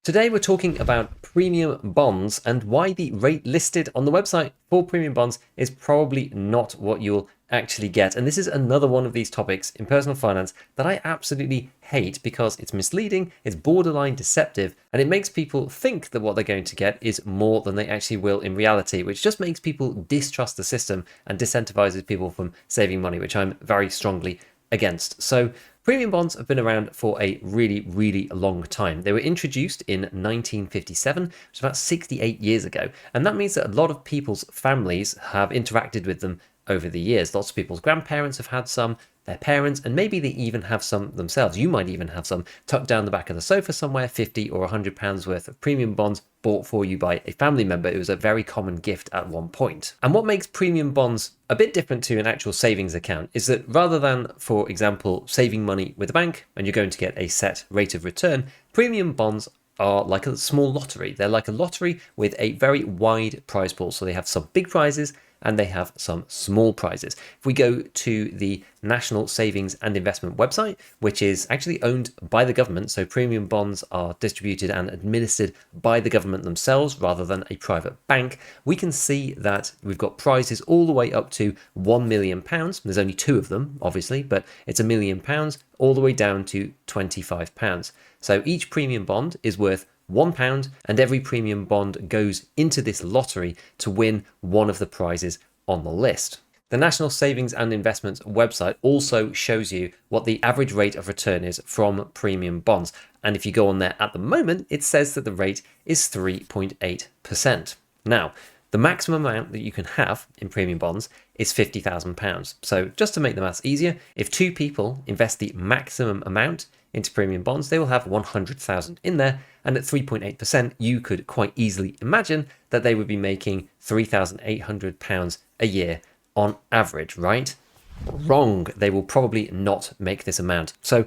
Today we're talking about premium bonds and why the rate listed on the website for premium bonds is probably not what you'll actually get. And this is another one of these topics in personal finance that I absolutely hate because it's misleading, it's borderline deceptive, and it makes people think that what they're going to get is more than they actually will in reality, which just makes people distrust the system and disincentivizes people from saving money, which I'm very strongly against. So premium bonds have been around for a really long time. They were introduced in 1957, which is about 68 years ago. And that means that a lot of people's families have interacted with them over the years. Lots of people's grandparents have had some, their parents, and maybe they even have some themselves. You might even have some tucked down the back of the sofa somewhere, 50 or £100 worth of premium bonds bought for you by a family member. It was a very common gift at one point. And what makes premium bonds a bit different to an actual savings account is that rather than, for example, saving money with a bank and you're going to get a set rate of return, premium bonds are like a small lottery. They're like a lottery with a very wide prize pool. So they have some big prizes and they have some small prizes. If we go to the National Savings and Investment website, which is actually owned by the government, so premium bonds are distributed and administered by the government themselves rather than a private bank, we can see that we've got prizes all the way up to £1 million. There's only two of them, obviously, but it's £1 million all the way down to £25. So each premium bond is worth £1, and every premium bond goes into this lottery to win one of the prizes on the list. The National Savings and Investments website also shows you what the average rate of return is from premium bonds. And if you go on there at the moment, it says that the rate is 3.8%. Now, the maximum amount that you can have in premium bonds is £50,000. So just to make the maths easier, if two people invest the maximum amount into premium bonds, they will have 100,000 in there, and at 3.8%, you could quite easily imagine that they would be making £3,800 a year on average, right? Wrong. They will probably not make this amount. So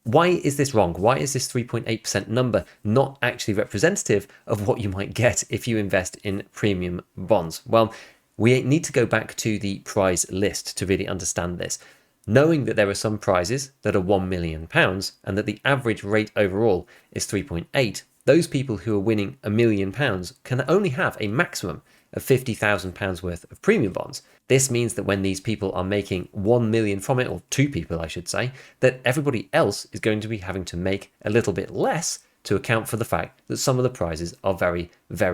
why is this wrong? Why is this 3.8% number not actually representative of what you might get if you invest in premium bonds? Well, we need to go back to the prize list to really understand this. Knowing that there are some prizes that are £1 million and that the average rate overall is 3.8, those people who are winning £1 million can only have a maximum of £50,000 worth of premium bonds. This means that when these people are making 1 million from it, or two people, I should say, that everybody else is going to be having to make a little bit less to account for the fact that some of the prizes are very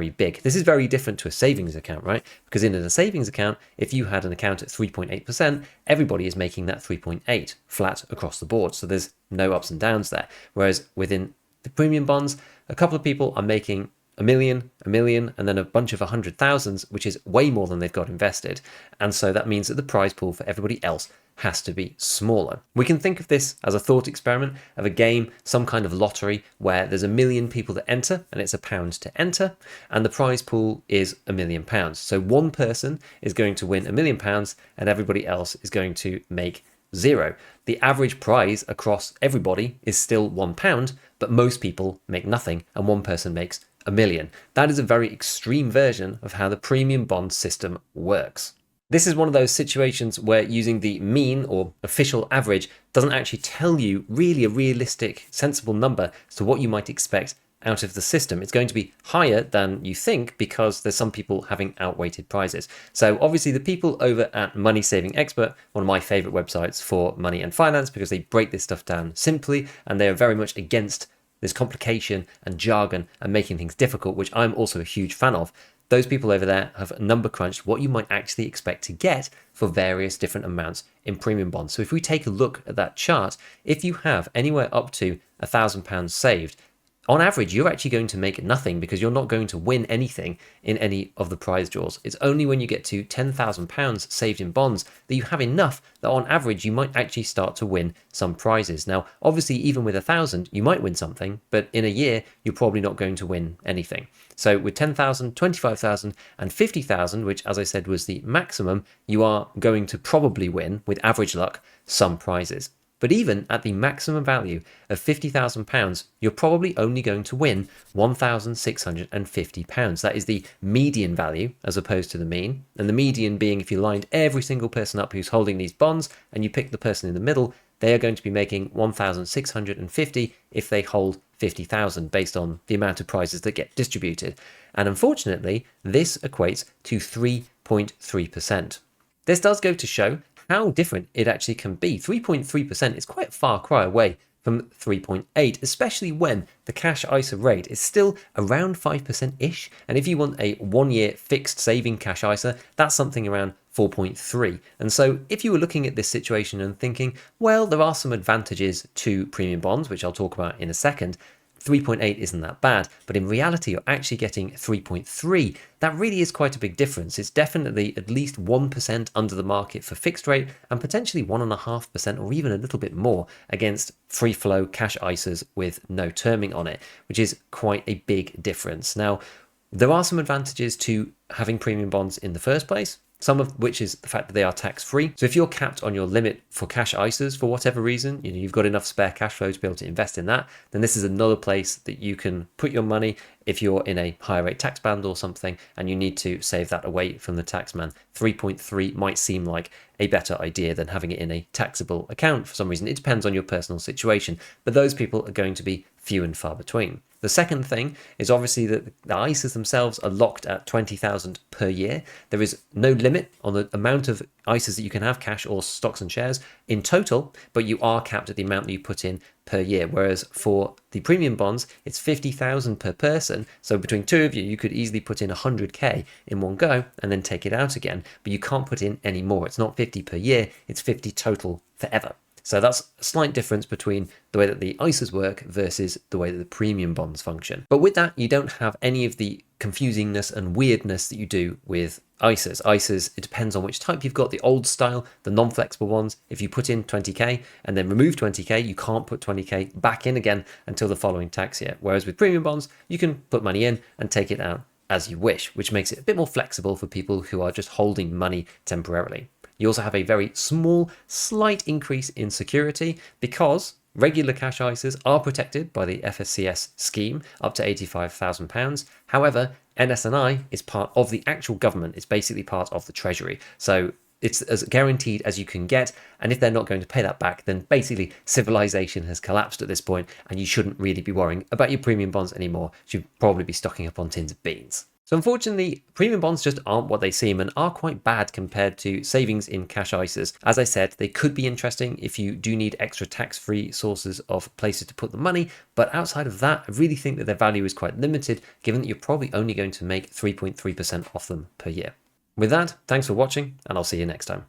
big. This is very different to a savings account, right? Because in a savings account, if you had an account at 3.8%, everybody is making that 3.8 flat across the board. So there's no ups and downs there. Whereas within the premium bonds, a couple of people are making a million, and then a bunch of 100,000s, which is way more than they've got invested. And so that means that the prize pool for everybody else has to be smaller. We can think of this as a thought experiment of a game, some kind of lottery where there's 1 million people that enter and it's £1 to enter, and the prize pool is £1 million. So one person is going to win £1 million and everybody else is going to make zero. The average prize across everybody is still £1, but most people make nothing and one person makes $1 million. That is a very extreme version of how the premium bond system works. This is one of those situations where using the mean or official average doesn't actually tell you really a realistic, sensible number as to what you might expect out of the system. It's going to be higher than you think because there's some people having outweighted prizes. So obviously the people over at Money Saving Expert, one of my favorite websites for money and finance, because they break this stuff down simply and they are very much against this complication and jargon and making things difficult, which I'm also a huge fan of. Those people over there have number crunched what you might actually expect to get for various different amounts in premium bonds. So if we take a look at that chart, if you have anywhere up to £1,000 saved, on average, you're actually going to make nothing because you're not going to win anything in any of the prize draws. It's only when you get to £10,000 saved in bonds that you have enough that on average, you might actually start to win some prizes. Now, obviously, even with 1,000, you might win something, but in a year, you're probably not going to win anything. So with 10,000, 25,000 and 50,000, which as I said was the maximum, you are going to probably win, with average luck, some prizes. But even at the maximum value of £50,000, you're probably only going to win £1,650. That is the median value as opposed to the mean. And the median being if you lined every single person up who's holding these bonds and you pick the person in the middle, they are going to be making 1,650 if they hold 50,000 based on the amount of prizes that get distributed. And unfortunately, this equates to 3.3%. This does go to show how different it actually can be. 3.3% is quite a far cry away from 3.8, especially when the cash ISA rate is still around 5%-ish. And if you want a 1-year fixed saving cash ISA, that's something around 4.3. And so if you were looking at this situation and thinking, well, there are some advantages to premium bonds, which I'll talk about in a second, 3.8 isn't that bad, but in reality, you're actually getting 3.3. That really is quite a big difference. It's definitely at least 1% under the market for fixed rate and potentially 1.5% or even a little bit more against free flow cash ISAs with no terming on it, which is quite a big difference. Now, there are some advantages to having premium bonds in the first place, some of which is the fact that they are tax-free. So if you're capped on your limit for cash ISAs for whatever reason, you've got enough spare cash flow to be able to invest in that, then this is another place that you can put your money if you're in a higher rate tax band or something and you need to save that away from the taxman. 3.3 might seem like a better idea than having it in a taxable account for some reason. It depends on your personal situation, but those people are going to be few and far between. The second thing is obviously that the ISAs themselves are locked at 20,000 per year. There is no limit on the amount of ISAs that you can have, cash or stocks and shares in total, but you are capped at the amount that you put in per year. Whereas for the premium bonds, it's 50,000 per person. So between two of you, you could easily put in 100K in one go and then take it out again, but you can't put in any more. It's not 50 per year, it's 50 total forever. So that's a slight difference between the way that the ISAs work versus the way that the premium bonds function. But with that, you don't have any of the confusingness and weirdness that you do with ISAs. ISAs, it depends on which type you've got, the old style, the non-flexible ones. If you put in 20K and then remove 20K, you can't put 20K back in again until the following tax year. Whereas with premium bonds, you can put money in and take it out as you wish, which makes it a bit more flexible for people who are just holding money temporarily. You also have a very small, slight increase in security because regular cash ISAs are protected by the FSCS scheme up to £85,000. However, NS&I is part of the actual government. It's basically part of the Treasury. So it's as guaranteed as you can get. And if they're not going to pay that back, then basically civilization has collapsed at this point and you shouldn't really be worrying about your premium bonds anymore. You should probably be stocking up on tins of beans. So unfortunately, premium bonds just aren't what they seem and are quite bad compared to savings in cash ISAs. As I said, they could be interesting if you do need extra tax-free sources of places to put the money, but outside of that, I really think that their value is quite limited, given that you're probably only going to make 3.3% off them per year. With that, thanks for watching, and I'll see you next time.